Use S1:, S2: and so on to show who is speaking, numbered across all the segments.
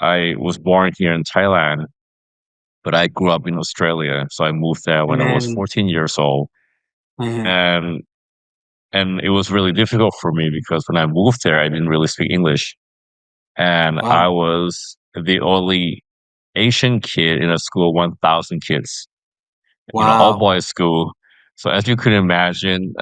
S1: I was born here in Thailand, but I grew up in Australia. So I moved there when I was
S2: Mm,
S1: 14 years old.
S2: mhm.
S1: And it was really difficult for me because when I moved there, I didn't really speak English. And I
S2: Wow.
S1: was the only Asian kid in a school of 1,000 kids, all
S2: Wow.
S1: boys school. So as you could imagine,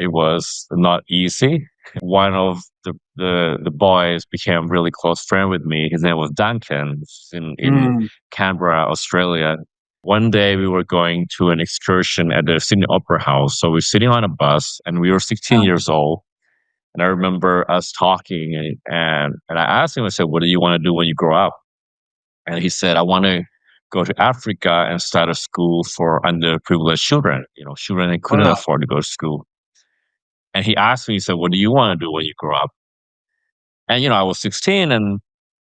S1: it was not easy. One of the boys became really close friend with me. His name was Duncan in
S2: Mm.
S1: Canberra, Australia. One day we were going to an excursion at the Sydney Opera House. So we're sitting on a bus and we were 16
S2: Uh,
S1: years old. And I remember us talking and I asked him, I said, what do you want to do when you grow up? And he said, I want to go to Africa and start a school for underprivileged children, children that couldn't
S2: wow.
S1: afford to go to school. And he asked me, he said, what do you want to do when you grow up? And, I was 16 and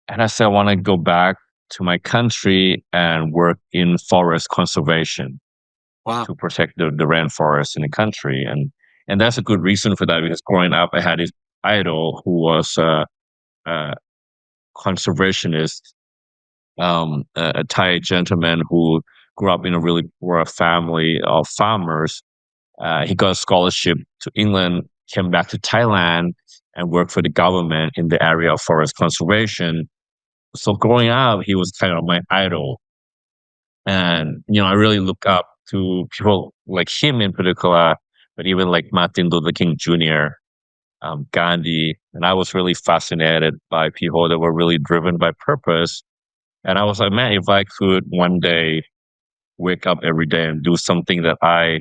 S1: I said, I want to go back to my country and work in forest conservation
S2: Wow.
S1: to protect the rainforest in the country. And that's a good reason for that because growing up, I had this idol who was a conservationist, a Thai gentleman who grew up in a really poor family of farmers. He got a scholarship to England, came back to Thailand, and worked for the government in the area of forest conservation. So growing up, he was kind of my idol. And, I really look up to people like him in particular, but even like Martin Luther King Jr., Gandhi. And I was really fascinated by people that were really driven by purpose. And I was like, man, if I could one day wake up every day and do something that I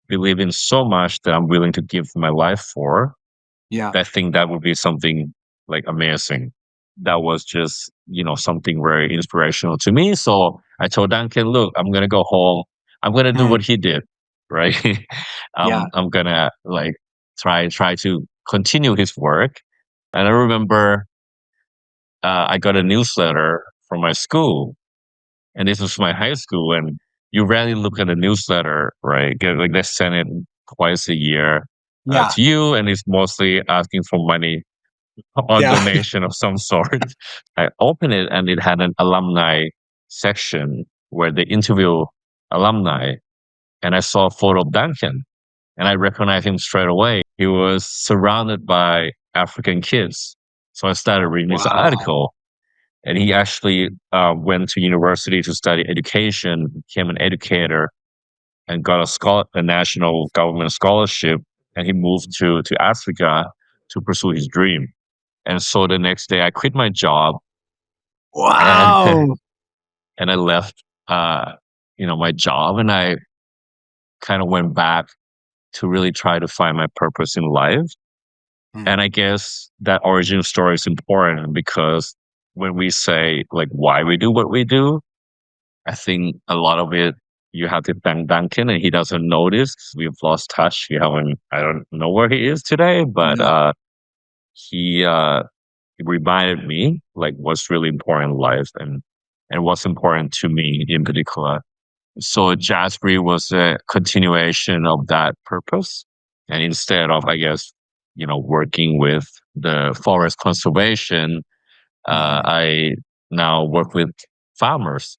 S1: believe in so much that I'm willing to give my life for,
S2: Yeah.
S1: I think that would be something like amazing. That was just, something very inspirational to me. So I told Duncan, look, I'm gonna go home. I'm gonna do
S2: Mm.
S1: what he did, right?
S2: Yeah.
S1: I'm gonna like try to continue his work. And I remember I got a newsletter from my school, and this was my high school, and you rarely look at a newsletter, right? Like they send it twice a year
S2: Yeah.
S1: to you, and it's mostly asking for money or
S2: Yeah.
S1: donation of some sort. I opened it and it had an alumni section where they interview alumni, and I saw a photo of Duncan, and I recognized him straight away. He was surrounded by African kids. So I started reading this
S2: Wow.
S1: article, and he actually went to university to study education, became an educator, and got a national government scholarship. And he moved to Africa to pursue his dream. And so the next day, I quit my job and
S2: Wow.
S1: and I left, my job, and I kind of went back to really try to find my purpose in life.
S2: Mm.
S1: And I guess that origin story is important because when we say like why we do what we do, I think a lot of it you have to thank Duncan, and he doesn't notice. We've lost touch. We haven't. I don't know where he is today, but
S2: Yeah.
S1: he reminded me like what's really important in life and what's important to me in particular. So Jazzbery was a continuation of that purpose, and instead of I guess working with the forest conservation,
S2: Mhm.
S1: I now work with farmers